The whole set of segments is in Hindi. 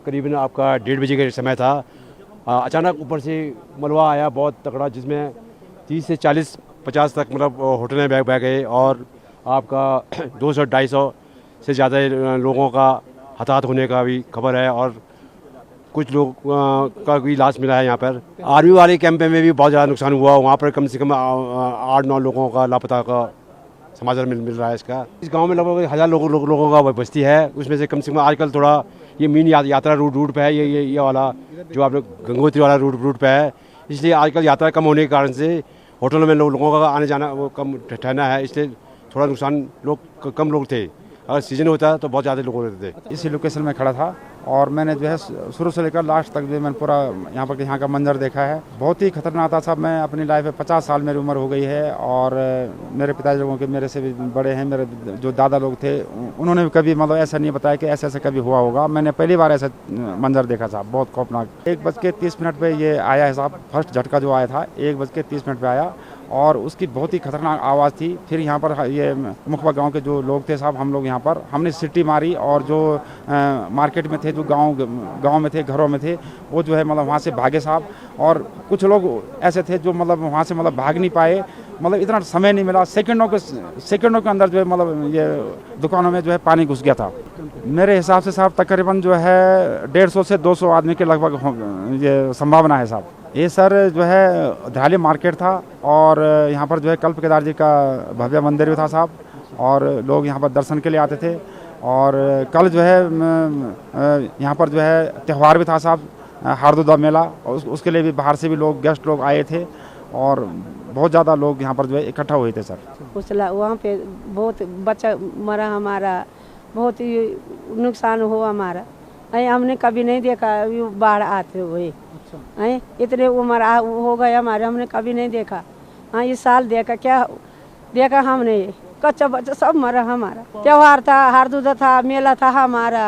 करीबन आपका 1:30 बजे का समय था। अचानक ऊपर से मलबा आया बहुत तगड़ा, जिसमें 30 से 40-50 तक मतलब होटलें बह गए और आपका 200-250 से ज़्यादा लोगों का हताहत होने का भी खबर है और कुछ लोग का भी लाश मिला है। यहाँ पर आर्मी वाले कैंप में भी बहुत ज़्यादा नुकसान हुआ। वहाँ पर कम से कम 8-9 लोगों का लापता का समाचार मिल रहा है। इसका इस गांव में लगभग 1000 लोगों का बस्ती है। उसमें से कम आजकल थोड़ा ये मेन यात्रा रूट पे है, ये वाला जो आप लोग गंगोत्री वाला रूट पे है। इसलिए आजकल यात्रा कम होने के कारण से होटलों में लोगों का आने जाना वो कम ठहरना है, इसलिए थोड़ा नुकसान कम लोग थे। अगर सीजन होता तो बहुत ज़्यादा लोग होते थे। इसी लोकेशन में खड़ा था और मैंने जो है शुरू से लेकर लास्ट तक भी मैंने पूरा यहाँ का मंजर देखा है। बहुत ही खतरनाक था साहब। मैं अपनी लाइफ में 50 साल मेरी उम्र हो गई है और मेरे पिताजी लोगों के मेरे से भी बड़े हैं, मेरे जो दादा लोग थे उन्होंने भी कभी मतलब ऐसा नहीं बताया कि ऐसे कभी हुआ होगा। मैंने पहली बार ऐसा मंजर देखा साहब, बहुत खौफनाक। 1:30 पे ये आया है साहब, फर्स्ट झटका जो आया था 1:30 पे आया और उसकी बहुत ही खतरनाक आवाज़ थी। फिर यहाँ पर ये मुखबा गांव के जो लोग थे साहब, हम लोग यहाँ पर हमने सिटी मारी और जो मार्केट में थे, जो गांव में थे, घरों में थे, वो जो है मतलब वहाँ से भागे साहब। और कुछ लोग ऐसे थे जो मतलब वहाँ से मतलब भाग नहीं पाए, मतलब इतना समय नहीं मिला। सेकंडों के अंदर जो है मतलब ये दुकानों में जो है पानी घुस गया था। मेरे हिसाब से साहब तकरीबन जो है 150 से 200 आदमी के लगभग ये संभावना है साहब। ये सर जो है धाली मार्केट था और यहाँ पर जो है कल्प केदार जी का भव्य मंदिर भी था साहब और लोग यहाँ पर दर्शन के लिए आते थे। और कल जो है यहाँ पर जो है त्यौहार भी था साहब, हारदुदा मेला, और उसके लिए भी बाहर से भी लोग गेस्ट लोग आए थे और बहुत ज़्यादा लोग यहाँ पर जो है इकट्ठा हुए थे सर। वहाँ पे बहुत बच्चा मरा, हमारा बहुत ही नुकसान हुआ हमारा। हमने कभी नहीं देखा बाढ़ आते हुए। इतने उम्र हो गए हमारे, हमने कभी नहीं देखा। इस साल देखा, क्या देखा हमने, कच्चा बच्चा सब मरा हमारा। त्योहार था, हारदुदा था, मेला था हमारा।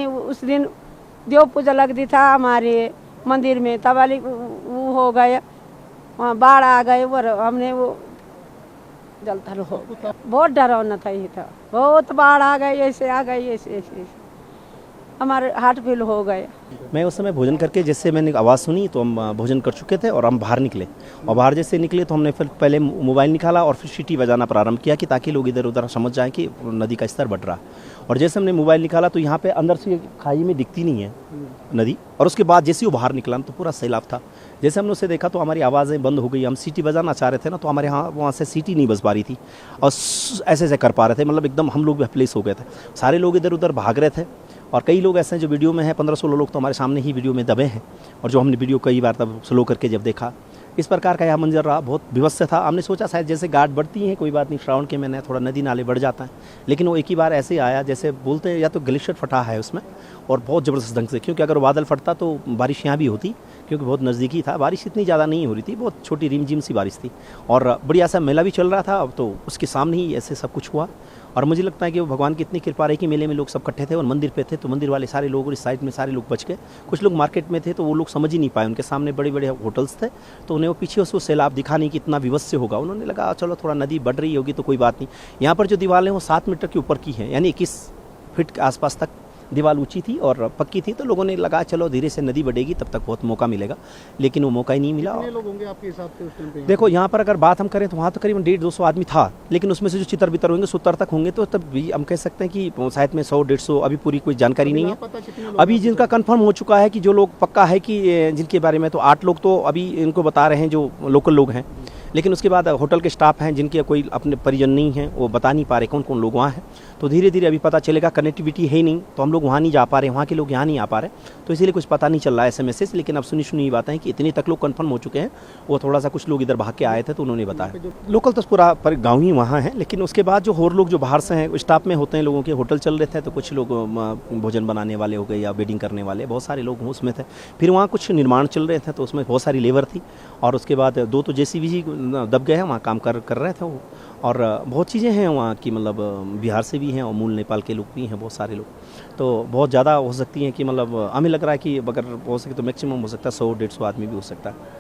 उस दिन देव पूजा लगती था हमारे मंदिर में, तब वाली वो हो गए, वहाँ बाढ़ आ गए और हमने वो जलथल हो, बहुत डरावना था। ये था, बहुत बाढ़ आ गई, ऐसे आ गई, ऐसे हमारे हार्ट फेल हो गए। मैं उस समय भोजन करके जैसे मैंने आवाज़ सुनी तो हम भोजन कर चुके थे और हम बाहर निकले और बाहर जैसे निकले तो हमने फिर पहले मोबाइल निकाला और फिर सीटी बजाना प्रारंभ किया कि ताकि लोग इधर उधर समझ जाएं कि नदी का स्तर बढ़ रहा है। और जैसे हमने मोबाइल निकाला तो यहाँ पे अंदर से खाई में दिखती नहीं है नदी, और उसके बाद जैसे वो बाहर निकला तो पूरा सैलाब था। जैसे हमने उसे देखा तो हमारी आवाज़ें बंद हो गई। हम सीटी बजाना चाह रहे थे ना, तो हमारे यहाँ वहाँ से सीटी नहीं बज पा रही थी और ऐसे कर पा रहे थे, मतलब एकदम हम लोग भी प्लेस हो गए थे। सारे लोग इधर उधर भाग रहे थे और कई लोग ऐसे हैं जो वीडियो में हैं, 15-16 लोग तो हमारे सामने ही वीडियो में दबे हैं। और जो हमने वीडियो कई बार तब स्लो करके जब देखा, इस प्रकार का यह मंजर रहा, बहुत विवश था। हमने सोचा शायद जैसे घाट बढ़ती हैं, कोई बात नहीं, श्रावण के महीने थोड़ा नदी नाले बढ़ जाता है, लेकिन वो एक ही बार ऐसे आया जैसे बोलते हैं या तो ग्लेशियर फटा है उसमें, और बहुत ज़बरदस्त ढंग से। क्योंकि अगर बादल फटता तो बारिश यहाँ भी होती, क्योंकि बहुत नज़दीकी था। बारिश इतनी ज़्यादा नहीं हो रही थी, बहुत छोटी रिमझिम सी बारिश थी और बढ़िया सा मेला भी चल रहा था। अब तो उसके सामने ही ऐसे सब कुछ हुआ और मुझे लगता है कि वो भगवान की इतनी कृपा रही कि मेले में लोग सब इकट्ठे थे और मंदिर पे थे, तो मंदिर वाले सारे लोग और इस साइड में सारे लोग बच गए। कुछ लोग मार्केट में थे तो वो लोग समझ ही नहीं पाए, उनके सामने बड़े बड़े होटल्स थे, तो उन्हें वो पीछे उसको सैलाब दिखा नहीं कि इतना विवश होगा। उन्होंने लगा चलो थोड़ा नदी बढ़ रही होगी तो कोई बात नहीं। यहाँ पर जो दीवारें वो 7 मीटर के ऊपर की हैं, यानी 21 फीट के आसपास तक दीवार ऊंची थी और पक्की थी, तो लोगों ने लगा चलो धीरे से नदी बढ़ेगी तब तक बहुत मौका मिलेगा, लेकिन वो मौका ही नहीं मिला। कितने लोग होंगे आपके हिसाब से उस टाइम पे? देखो यहाँ पर अगर बात हम करें तो वहाँ तकरीबन 150-200 आदमी था, लेकिन उसमें से जो चितर बितर होंगे 70 तक होंगे, तो तब भी हम कह सकते हैं कि शायद में 100-150, अभी पूरी कोई जानकारी नहीं है। अभी जिनका कंफर्म हो चुका है कि जो लोग पक्का है कि जिनके बारे में, तो 8 लोग तो अभी इनको बता रहे हैं जो लोकल लोग हैं, लेकिन उसके बाद होटल के स्टाफ हैं जिनके कोई अपने परिजन नहीं हैं, वो बता नहीं पा रहे कौन कौन लोग वहाँ हैं। तो धीरे धीरे अभी पता चलेगा। कनेक्टिविटी है ही नहीं, तो हम लोग वहाँ नहीं जा पा रहे, वहाँ के लोग यहाँ नहीं आ पा रहे, तो इसीलिए कुछ पता नहीं चल रहा है ऐसे मैसेज। लेकिन अब सुनी बातें हैं कि इतने तक लोग कंफर्म हो चुके हैं। वो थोड़ा सा कुछ लोग इधर भाग के आए थे तो उन्होंने बताया। लोकल तो पूरा पर गाँव ही वहाँ है, लेकिन उसके बाद जो और लोग जो बाहर से हैं, स्टाफ में होते हैं लोगों के, होटल चल रहे थे तो कुछ लोग भोजन बनाने वाले हो गए या वेडिंग करने वाले, बहुत सारे लोग उसमें थे। फिर वहाँ कुछ निर्माण चल रहे थे तो उसमें बहुत सारी लेबर थी, और उसके बाद 2 तो JCB दब गए हैं, वहाँ काम कर रहे थे वो। और बहुत चीज़ें हैं वहाँ की, मतलब बिहार से भी हैं और मूल नेपाल के लोग भी हैं, बहुत सारे लोग। तो बहुत ज़्यादा हो सकती हैं कि मतलब हमें लग रहा है कि अगर हो सके तो मैक्सिमम हो सकता है 100-150 आदमी भी हो सकता है।